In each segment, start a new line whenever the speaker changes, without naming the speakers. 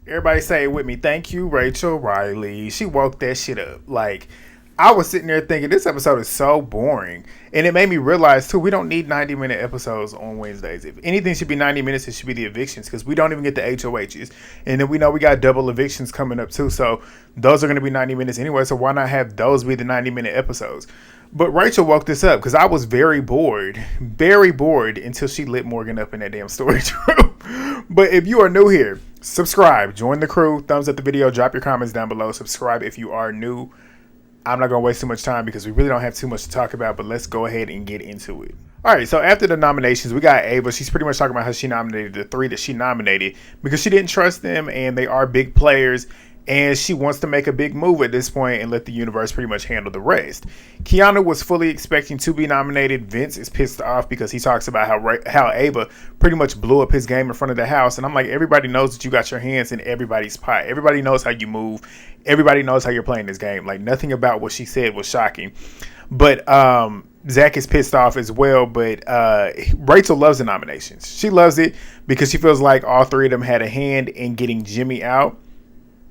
Everybody say it with me. Thank you, Rachel Riley. She woke that shit up. Like, I was sitting there thinking this episode is so boring. And it made me realize, too, we don't need 90-minute episodes on Wednesdays. If anything should be 90 minutes, it should be the evictions because we don't even get the HOHs. And then we know we got double evictions coming up, too. So those are going to be 90 minutes anyway. So why not have those be the 90-minute episodes? But Rachel woke this up because I was very bored until she lit Morgan up in that damn storage room. But if you are new here, subscribe, join the crew, thumbs up the video, drop your comments down below, subscribe if you are new. I'm not going to waste too much time because we really don't have too much to talk about, but let's go ahead and get into it. All right, so after the nominations, we got Ava. She's pretty much talking about how she nominated the three that she nominated because she didn't trust them and they are big players. And she wants to make a big move at this point and let the universe pretty much handle the rest. Keanu was fully expecting to be nominated. Vince is pissed off because he talks about how Ava pretty much blew up his game in front of the house. And I'm like, everybody knows that you got your hands in everybody's pie. Everybody knows how you move. Everybody knows how you're playing this game. Like, nothing about what she said was shocking. But Zach is pissed off as well. But Rachel loves the nominations. She loves it because she feels like all three of them had a hand in getting Jimmy out.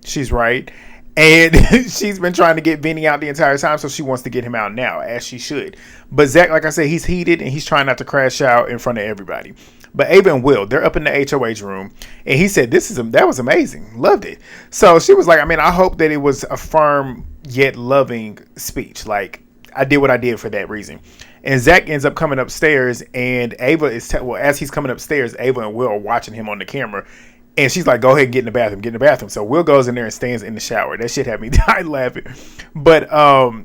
She's right. And she's been trying to get Vinny out the entire time, so she wants to get him out now, as she should. But Zach, like I said, he's heated, and he's trying not to crash out in front of everybody. But Ava and Will, they're up in the HOH room, and he said, that was amazing. Loved it. So she was like, I hope that it was a firm yet loving speech. Like, I did what I did for that reason. And Zach ends up coming upstairs, and Ava is, as he's coming upstairs, Ava and Will are watching him on the camera. And she's like, go ahead and get in the bathroom. So Will goes in there and stands in the shower. That shit had me dying laughing. But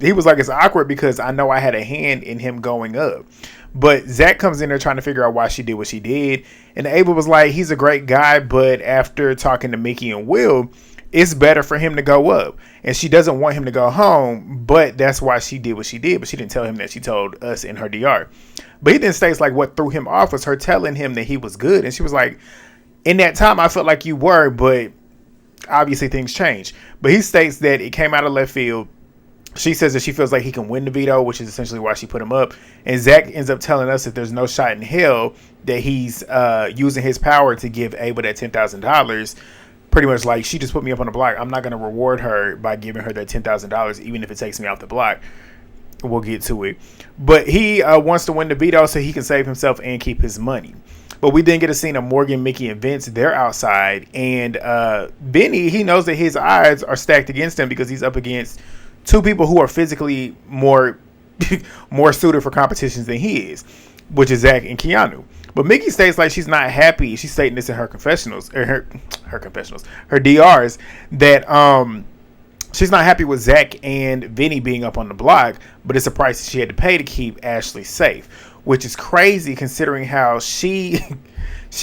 he was like, it's awkward because I know I had a hand in him going up. But Zach comes in there trying to figure out why she did what she did. And Ava was like, he's a great guy, but after talking to Mickey and Will, it's better for him to go up. And she doesn't want him to go home, but that's why she did what she did. But she didn't tell him that. She told us in her DR. But he then states like what threw him off was her telling him that he was good. And she was like, in that time, I felt like you were, but obviously things change. But he states that it came out of left field. She says that she feels like he can win the veto, which is essentially why she put him up. And Zach ends up telling us that there's no shot in hell that he's using his power to give Ava that $10,000. Pretty much like, she just put me up on the block. I'm not going to reward her by giving her that $10,000, even if it takes me off the block. We'll get to it. But he wants to win the veto so he can save himself and keep his money. But we then get a scene of Morgan, Mickey, and Vince. They're outside. And Benny, he knows that his odds are stacked against him because he's up against two people who are physically more suited for competitions than he is, which is Zach and Keanu. But Mickey states like she's not happy. She's stating this in her confessionals, or her DRs, that she's not happy with Zach and Vinny being up on the block, but it's a price she had to pay to keep Ashley safe. Which is crazy considering how she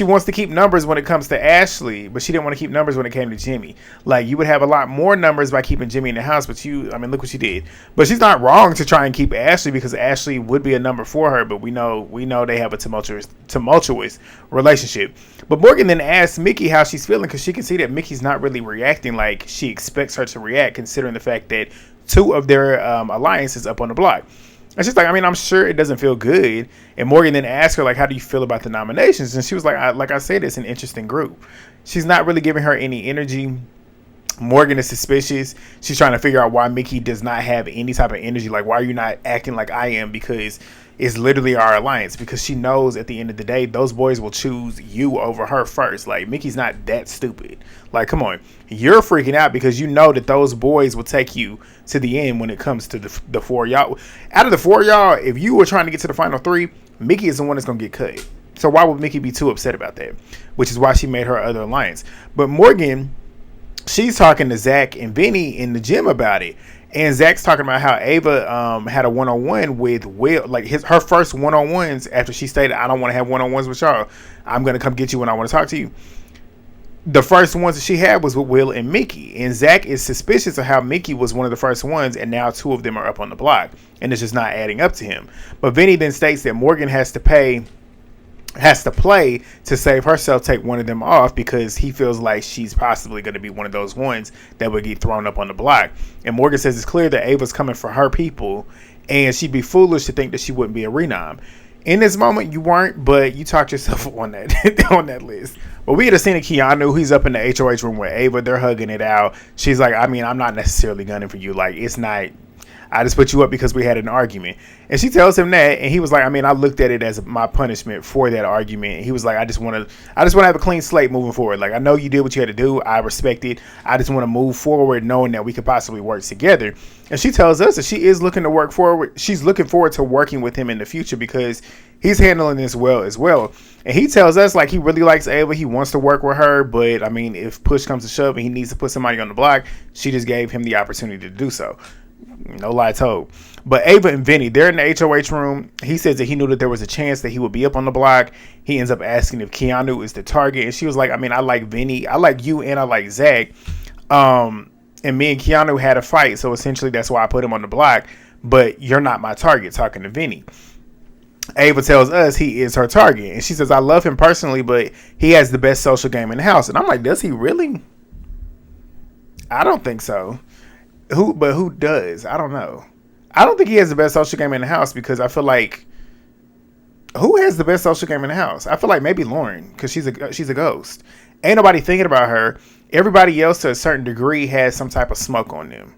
wants to keep numbers when it comes to Ashley, but she didn't want to keep numbers when it came to Jimmy. Like, you would have a lot more numbers by keeping Jimmy in the house, but look what she did. But she's not wrong to try and keep Ashley because Ashley would be a number for her, but we know they have a tumultuous relationship. But Morgan then asks Mickey how she's feeling because she can see that Mickey's not really reacting like she expects her to react, considering the fact that two of their alliances up on the block. And she's like, I'm sure it doesn't feel good. And Morgan then asked her, like, how do you feel about the nominations? And she was like I said, it's an interesting group. She's not really giving her any energy. Morgan is suspicious. She's trying to figure out why Mickey does not have any type of energy. Like, why are you not acting like I am? Because it's literally our alliance. Because she knows at the end of the day, those boys will choose you over her first. Like, Mickey's not that stupid. Like, come on. You're freaking out because you know that those boys will take you to the end when it comes to the four of y'all. Out of the four of y'all, if you were trying to get to the final three, Mickey is the one that's going to get cut. So why would Mickey be too upset about that? Which is why she made her other alliance. But Morgan, she's talking to Zach and Vinny in the gym about it. And Zach's talking about how Ava had a one-on-one with Will, like her first one-on-ones after she stated, I don't want to have one-on-ones with y'all. I'm going to come get you when I want to talk to you. The first ones that she had was with Will and Mickey. And Zach is suspicious of how Mickey was one of the first ones, and now two of them are up on the block. And it's just not adding up to him. But Vinny then states that Morgan has to play to save herself, take one of them off because he feels like she's possibly going to be one of those ones that would get thrown up on the block. And Morgan says it's clear that Ava's coming for her people, and she'd be foolish to think that she wouldn't be a renom. In this moment, you weren't, but you talked yourself on that on that list. But we had a scene of Keanu. He's up in the HOH room with Ava. They're hugging it out. She's like, I mean, I'm not necessarily gunning for you. Like, it's not. I just put you up because we had an argument. And she tells him that, and he was like, I mean, I looked at it as my punishment for that argument. And he was like, I just want to have a clean slate moving forward. Like, I know you did what you had to do. I respect it. I just want to move forward knowing that we could possibly work together. And she tells us that she is looking to work forward. She's looking forward to working with him in the future because he's handling this well as well. And he tells us like he really likes Ava. He wants to work with her. But I mean, if push comes to shove and he needs to put somebody on the block, she just gave him the opportunity to do so. No lie told. But Ava and Vinny, they're in the HOH room. He says that he knew that there was a chance that he would be up on the block. He ends up asking if Keanu is the target. And she was like, I mean, I like Vinny. I like you and I like Zach. And me and Keanu had a fight. So essentially that's why I put him on the block. But you're not my target, talking to Vinny. Ava tells us he is her target. And she says, I love him personally, but he has the best social game in the house. And I'm like, does he really? I don't think so. Who does? I don't know. I don't think he has the best social game in the house because I feel like who has the best social game in the house? I feel like maybe Lauren because she's a ghost. Ain't nobody thinking about her. Everybody else to a certain degree has some type of smoke on them.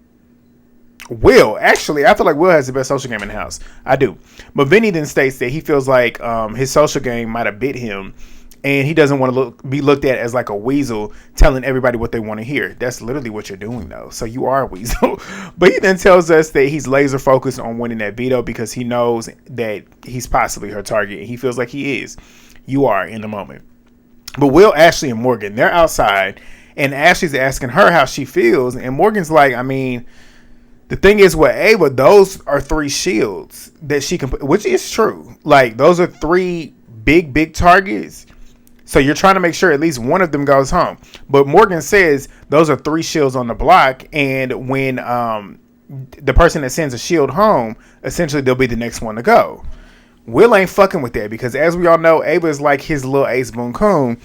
Will, actually, I feel like Will has the best social game in the house. I do. But Vinny then states that he feels like his social game might have bit him. And he doesn't want to be looked at as like a weasel telling everybody what they want to hear. That's literally what you're doing, though. So you are a weasel. But he then tells us that he's laser focused on winning that veto because he knows that he's possibly her target. And he feels like he is. You are in the moment. But Will, Ashley, and Morgan, they're outside. And Ashley's asking her how she feels. And Morgan's like, I mean, the thing is with Ava, those are 3 shields that she can put, which is true. Like, those are 3 big targets. So you're trying to make sure at least one of them goes home. But Morgan says those are 3 shields on the block. And when the person that sends a shield home, essentially they'll be the next one to go. Will ain't fucking with that because as we all know, Ava is like his little ace boon coon.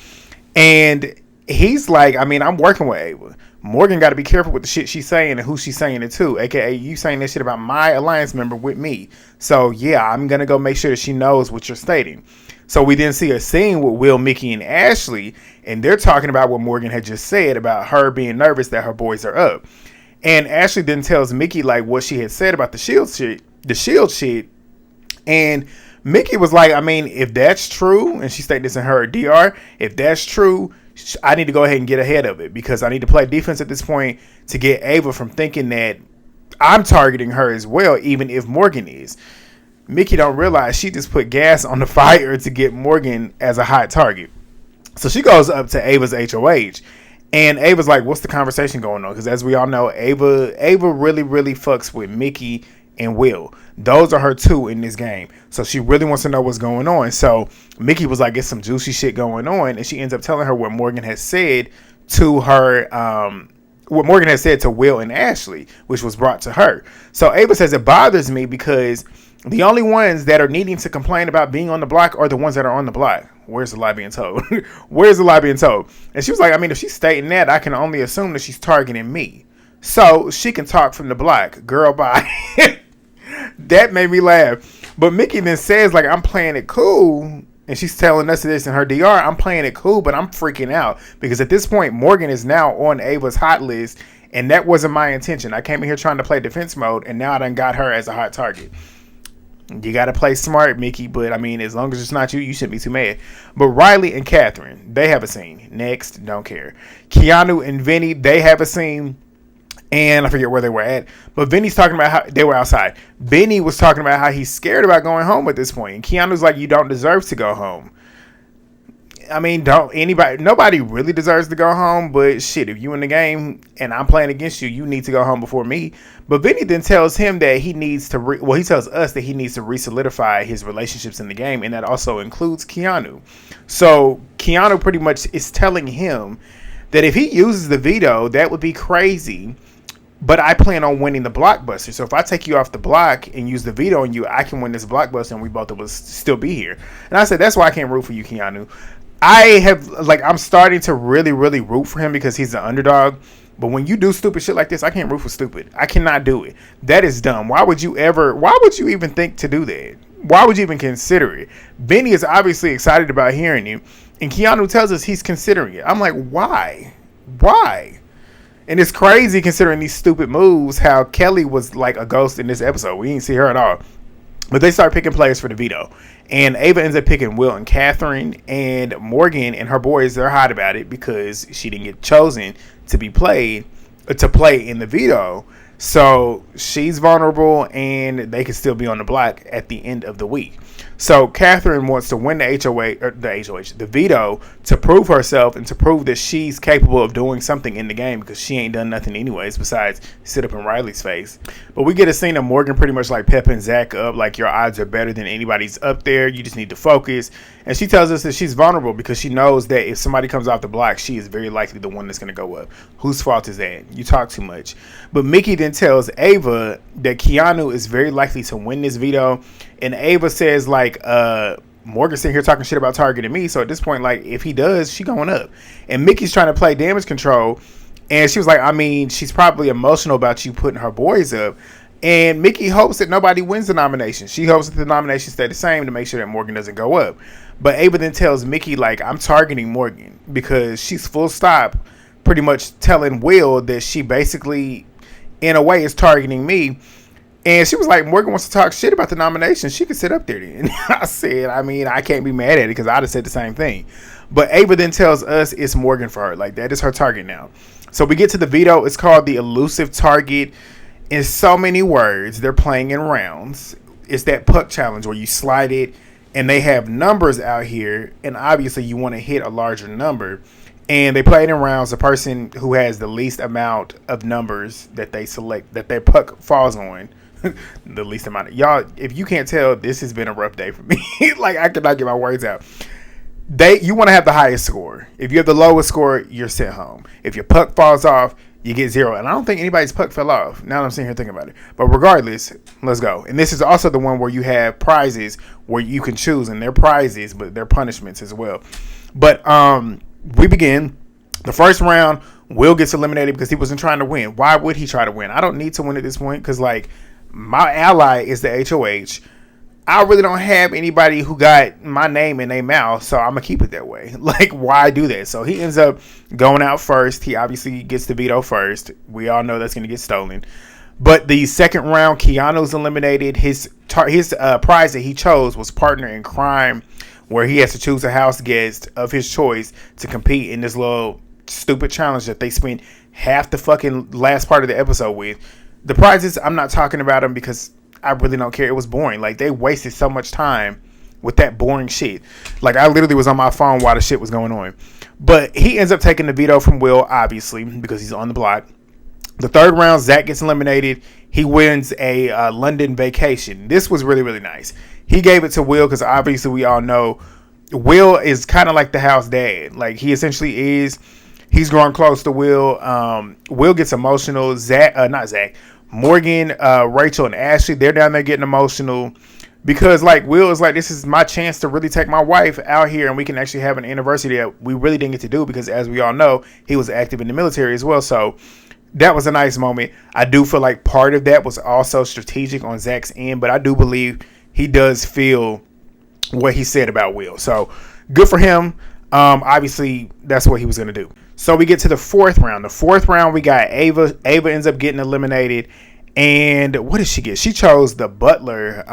And he's like, I mean, I'm working with Ava. Morgan got to be careful with the shit she's saying and who she's saying it to. AKA you saying that shit about my alliance member with me. So yeah, I'm going to go make sure that she knows what you're stating. So we then see a scene with Will, Mickey, and Ashley, and they're talking about what Morgan had just said about her being nervous that her boys are up. And Ashley then tells Mickey like what she had said about the shield shit. And Mickey was like, I mean, if that's true, and she stated this in her DR, if that's true, I need to go ahead and get ahead of it because I need to play defense at this point to get Ava from thinking that I'm targeting her as well, even if Morgan is. Mickey don't realize she just put gas on the fire to get Morgan as a hot target. So she goes up to Ava's HOH. And Ava's like, what's the conversation going on? Because as we all know, Ava really, really fucks with Mickey and Will. Those are her 2 in this game. So she really wants to know what's going on. So Mickey was like, it's some juicy shit going on. And she ends up telling her what Morgan has said to her, what Morgan has said to Will and Ashley, which was brought to her. So Ava says it bothers me because the only ones that are needing to complain about being on the block are the ones that are on the block. Where's the lie being told? Where's the lie being told? And she was like, I mean, if she's stating that, I can only assume that she's targeting me. So she can talk from the block. Girl, bye. That made me laugh. But Mickey then says, like, I'm playing it cool. And she's telling us this in her DR. I'm playing it cool, but I'm freaking out. Because at this point, Morgan is now on Ava's hot list. And that wasn't my intention. I came in here trying to play defense mode. And now I done got her as a hot target. You got to play smart, Mickey, but I mean, as long as it's not you, you shouldn't be too mad. But Riley and Katherine, they have a scene. Next, don't care. Keanu and Vinny, they have a scene, and I forget where they were at, but Vinny's talking about how they were outside. Vinny was talking about how he's scared about going home at this point, and Keanu's like, you don't deserve to go home. I mean, nobody really deserves to go home, but shit, if you in the game and I'm playing against you, you need to go home before me. But Vinny then tells him that he needs to, he tells us that he needs to re-solidify his relationships in the game, and that also includes Keanu. So Keanu pretty much is telling him that if he uses the veto, that would be crazy, but I plan on winning the blockbuster. So if I take you off the block and use the veto on you, I can win this blockbuster and we both of us still be here. And I said, that's why I can't root for you, Keanu. I'm starting to really, really root for him because he's the underdog. But when you do stupid shit like this, I can't root for stupid. I cannot do it. That is dumb. Why would you even think to do that? Why would you even consider it? Benny is obviously excited about hearing you, and Keanu tells us he's considering it. I'm like, why? Why? And it's crazy considering these stupid moves, how Kelly was like a ghost in this episode. We didn't see her at all. But they start picking players for the veto. And Ava ends up picking Will and Katherine. And Morgan and her boys, they're hot about it because she didn't get chosen to play in the veto. So she's vulnerable and they can still be on the block at the end of the week. So Katherine wants to win the veto to prove herself and to prove that she's capable of doing something in the game because she ain't done nothing anyways besides sit up in Riley's face. But we get a scene of Morgan pretty much like pepping Zach up, like your odds are better than anybody's up there. You just need to focus. And she tells us that she's vulnerable because she knows that if somebody comes off the block, she is very likely the one that's going to go up. Whose fault is that? You talk too much. But Mickey then tells Ava that Keanu is very likely to win this veto. And Ava says, like, Morgan's sitting here talking shit about targeting me. So at this point, like, if he does, she going up. And Mickey's trying to play damage control. And she was like, I mean, she's probably emotional about you putting her boys up. And Mickey hopes that nobody wins the nomination. She hopes that the nominations stay the same to make sure that Morgan doesn't go up. But Ava then tells Mickey, like, I'm targeting Morgan because she's full stop pretty much telling Will that she basically, in a way, is targeting me. And she was like, Morgan wants to talk shit about the nomination. She could sit up there then. I said, I mean, I can't be mad at it because I'd have said the same thing. But Ava then tells us it's Morgan for her. Like, that is her target now. So we get to the veto. It's called the elusive target. In so many words, they're playing in rounds. It's that puck challenge where you slide it and they have numbers out here. And obviously you want to hit a larger number. And they play it in rounds. The person who has the least amount of numbers that they select, that their puck falls on, the least amount of y'all. If you can't tell, this has been a rough day for me. Like, I could not get my words out. You want to have the highest score. If you have the lowest score, you're sent home. If your puck falls off, you get 0. And I don't think anybody's puck fell off. Now that I'm sitting here thinking about it. But regardless, let's go. And this is also the one where you have prizes where you can choose, and they're prizes, but they're punishments as well. But we begin. The first round, Will gets eliminated because he wasn't trying to win. Why would he try to win? I don't need to win at this point because, like, my ally is the HOH. I really don't have anybody who got my name in their mouth, so I'm going to keep it that way. Like, why do that? So he ends up going out first. He obviously gets the veto first. We all know that's going to get stolen. But the second round, Keanu's eliminated. His prize that he chose was partner in crime, where he has to choose a house guest of his choice to compete in this little stupid challenge that they spent half the fucking last part of the episode with. The prizes, I'm not talking about them because I really don't care. It was boring. Like, they wasted so much time with that boring shit. Like, I literally was on my phone while the shit was going on. But he ends up taking the veto from Will, obviously, because he's on the block. The third round, Zach gets eliminated. He wins a London vacation. This was really, really nice. He gave it to Will because obviously we all know Will is kind of like the house dad. Like, he essentially is. He's growing close to Will. Will gets emotional. Morgan, Rachel, and Ashley, they're down there getting emotional because, like, Will is like, this is my chance to really take my wife out here and we can actually have an anniversary that we really didn't get to do because, as we all know, he was active in the military as well. So that was a nice moment. I do feel like part of that was also strategic on Zach's end, but I do believe he does feel what he said about Will. So good for him. Obviously, that's what he was going to do. So we get to the fourth round. The fourth round, we got Ava. Ava ends up getting eliminated. And what did she get? She chose the butler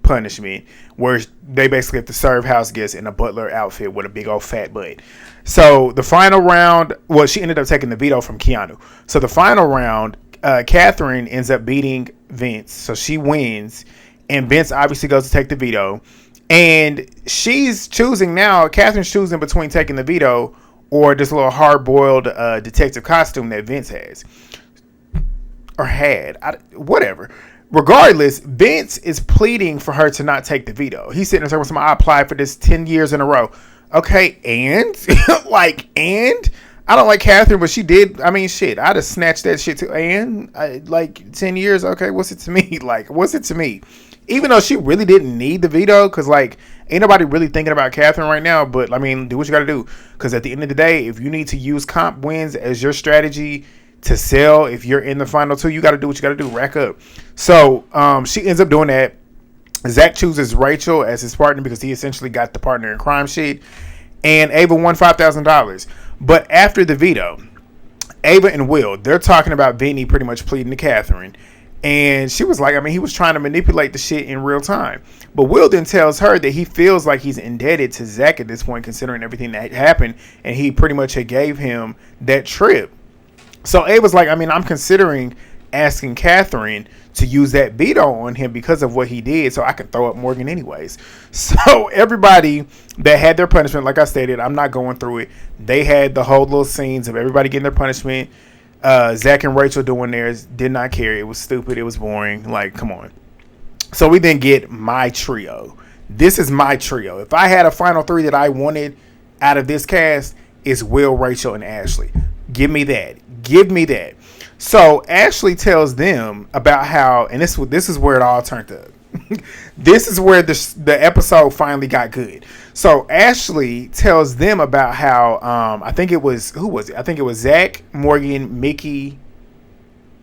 punishment, where they basically have to serve house guests in a butler outfit with a big old fat butt. So the final round, well, she ended up taking the veto from Keanu. So the final round, Katherine ends up beating Vince. So she wins. And Vince obviously goes to take the veto. And she's choosing now, Katherine's choosing between taking the veto or this little hard-boiled detective costume that Vince has. Or had. Whatever. Regardless, Vince is pleading for her to not take the veto. He's sitting there saying, I applied for this 10 years in a row. Okay, and? And? I don't like Katherine, but she did. I mean, shit, I'd have snatched that shit too. And? 10 years? Okay, what's it to me? What's it to me? Even though she really didn't need the veto, because, ain't nobody really thinking about Katherine right now, but, I mean, do what you got to do. Because at the end of the day, if you need to use comp wins as your strategy to sell, if you're in the final two, you got to do what you got to do, rack up. So, she ends up doing that. Zach chooses Rachel as his partner because he essentially got the partner in crime sheet. And Ava won $5,000. But after the veto, Ava and Will, they're talking about Vinny pretty much pleading to Katherine. And she was like, I mean, he was trying to manipulate the shit in real time. But Will then tells her that he feels like he's indebted to Zach at this point, considering everything that happened. And he pretty much had gave him that trip. So Ava's like, I mean, I'm considering asking Katherine to use that veto on him because of what he did, so I can throw up Morgan anyways. So everybody that had their punishment, like I stated, I'm not going through it. They had the whole little scenes of everybody getting their punishment. Zach and Rachel doing theirs, did not care. It was stupid. It was boring. Like, come on. So we then get my trio. This is my trio. If I had a final three that I wanted out of this cast, it's Will, Rachel, and Ashley. Give me that. Give me that. So Ashley tells them about how, and this is where it all turned up. This is where the episode finally got good. So Ashley tells them about how I think it was, who was it? I think it was Zach, Morgan, Mickey.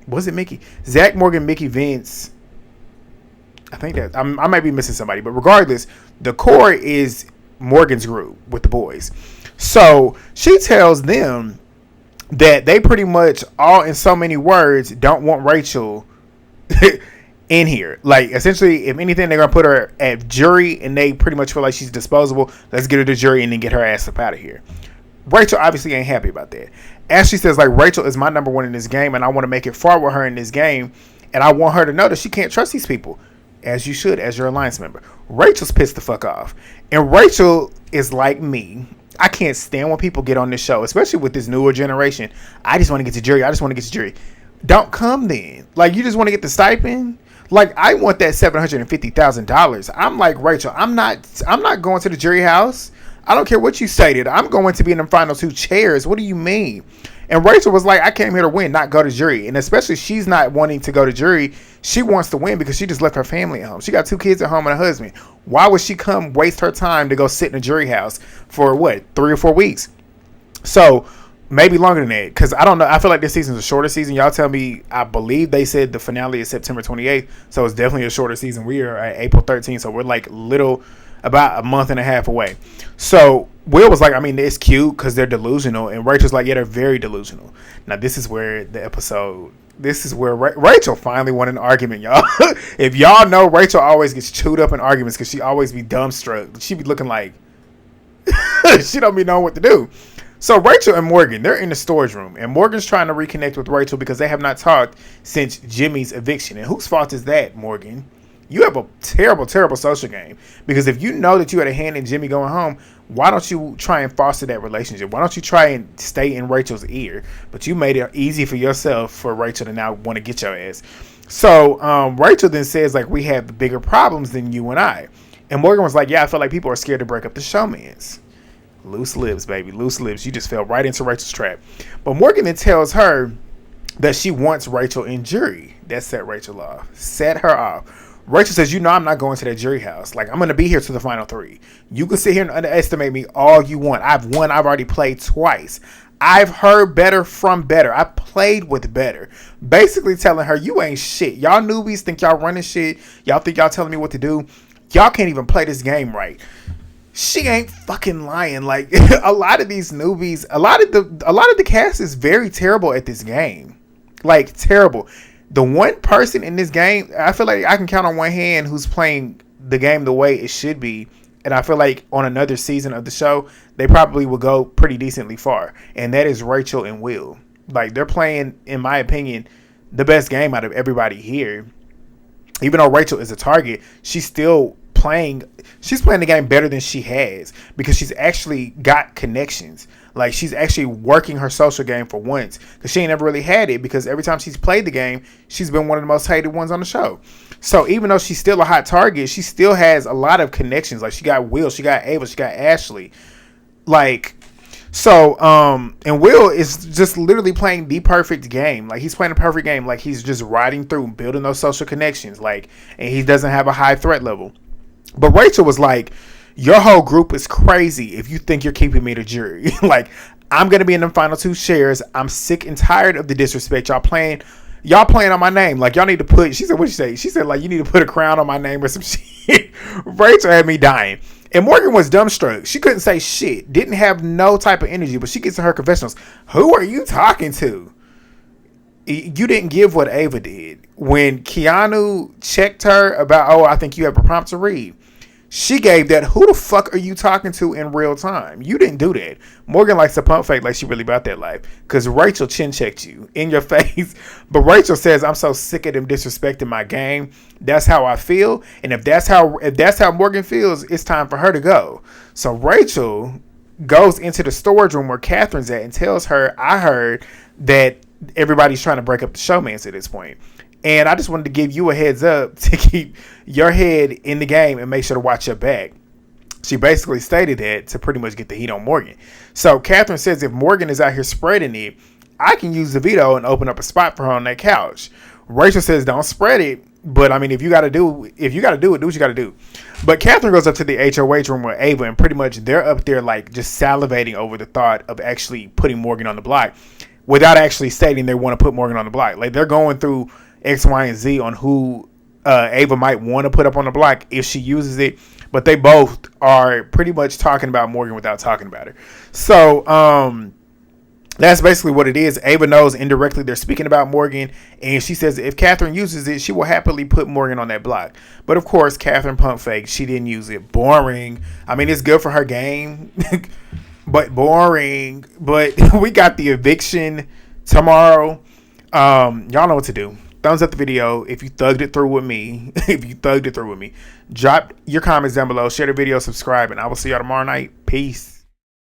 Was it Mickey? Zach, Morgan, Mickey, Vince. I think that I might be missing somebody, but regardless, the core is Morgan's group with the boys. So she tells them that they pretty much all, in so many words, don't want Rachel in here. Like, essentially, if anything, they're going to put her at jury, and they pretty much feel like she's disposable. Let's get her to jury and then get her ass up out of here. Rachel obviously ain't happy about that. Ashley says, like, Rachel is my number one in this game, and I want to make it far with her in this game, and I want her to know that she can't trust these people, as you should, as your alliance member. Rachel's pissed the fuck off. And Rachel is like me. I can't stand when people get on this show, especially with this newer generation. I just want to get to jury. I just want to get to jury. Don't come then. Like, you just want to get the stipend? Like, I want that $750,000. I'm like, Rachel, I'm not going to the jury house. I don't care what you stated. I'm going to be in the final two chairs. What do you mean? And Rachel was like, I came here to win, not go to jury. And especially she's not wanting to go to jury. She wants to win because she just left her family at home. She got 2 kids at home and a husband. Why would she come waste her time to go sit in a jury house for what, 3 or 4 weeks? So maybe longer than that, because I don't know. I feel like this season's a shorter season. Y'all tell me. I believe they said the finale is September 28th, so it's definitely a shorter season. We are at April 13th, so we're like about a month and a half away. So Will was like, I mean, it's cute because they're delusional, and Rachel's like, yeah, they're very delusional. Now this is where Rachel finally won an argument, y'all. If y'all know, Rachel always gets chewed up in arguments because she always be dumbstruck. She be looking like she don't be knowing what to do. So Rachel and Morgan, they're in the storage room, and Morgan's trying to reconnect with Rachel because they have not talked since Jimmy's eviction. And whose fault is that, Morgan? You have a terrible, terrible social game. Because if you know that you had a hand in Jimmy going home, why don't you try and foster that relationship? Why don't you try and stay in Rachel's ear? But you made it easy for yourself for Rachel to now want to get your ass. So Rachel then says, like, we have bigger problems than you and I. And Morgan was like, yeah, I feel like people are scared to break up the showmans. Loose lips, baby. Loose lips. You just fell right into Rachel's trap. But Morgan then tells her that she wants Rachel in jury. That set Rachel off. Set her off. Rachel says, you know I'm not going to that jury house. Like, I'm going to be here to the final 3. You can sit here and underestimate me all you want. I've won. I've already played twice. I've heard better from better. I played with better. Basically telling her, you ain't shit. Y'all newbies think y'all running shit. Y'all think y'all telling me what to do. Y'all can't even play this game right. She ain't fucking lying. Like, a lot of these newbies, a lot of the cast is very terrible at this game. Like, terrible. The one person in this game, I feel like I can count on one hand who's playing the game the way it should be. And I feel like on another season of the show, they probably will go pretty decently far. And that is Rachel and Will. Like, they're playing, in my opinion, the best game out of everybody here. Even though Rachel is a target, she's playing the game better than she has because she's actually got connections. Like, she's actually working her social game for once because she ain't never really had it, because every time she's played the game, she's been one of the most hated ones on the show. So even though she's still a hot target, she still has a lot of connections. Like, she got Will, she got Ava, she got Ashley. Like, so, and Will is just literally playing the perfect game. Like, he's playing a perfect game. Like, he's just riding through, building those social connections. Like, and he doesn't have a high threat level. But Rachel was like, your whole group is crazy if you think you're keeping me to jury. Like, I'm going to be in the final 2 shares. I'm sick and tired of the disrespect y'all playing. Y'all playing on my name. Like, y'all need to put, she said, what'd she say? She said, like, you need to put a crown on my name or some shit. Rachel had me dying. And Morgan was dumbstruck. She couldn't say shit. Didn't have no type of energy. But she gets to her confessionals. Who are you talking to? You didn't give what Ava did. When Keanu checked her about, oh, I think you have a prompt to read, she gave that, who the fuck are you talking to in real time? You didn't do that. Morgan likes to pump fake like she really about that life. Because Rachel chin checked you in your face. But Rachel says, I'm so sick of them disrespecting my game. That's how I feel. And if that's how Morgan feels, it's time for her to go. So Rachel goes into the storage room where Catherine's at and tells her, I heard that everybody's trying to break up the showmance at this point. And I just wanted to give you a heads up to keep your head in the game and make sure to watch your back. She basically stated that to pretty much get the heat on Morgan. So Katherine says if Morgan is out here spreading it, I can use the veto and open up a spot for her on that couch. Rachel says don't spread it, but I mean if you gotta do it, do what you gotta do. But Katherine goes up to the HOH room with Ava and pretty much they're up there like just salivating over the thought of actually putting Morgan on the block without actually stating they want to put Morgan on the block. Like they're going through X, Y, and Z on who Ava might want to put up on the block if she uses it. But they both are pretty much talking about Morgan without talking about her. So that's basically what it is. Ava knows indirectly they're speaking about Morgan. And she says if Katherine uses it, she will happily put Morgan on that block. But of course, Katherine pump fake. She didn't use it. Boring. I mean, it's good for her game. But boring. But we got the eviction tomorrow. Y'all know what to do. Thumbs up the video if you thugged it through with me. Drop your comments down below. Share the video. Subscribe. And I will see y'all tomorrow night. Peace.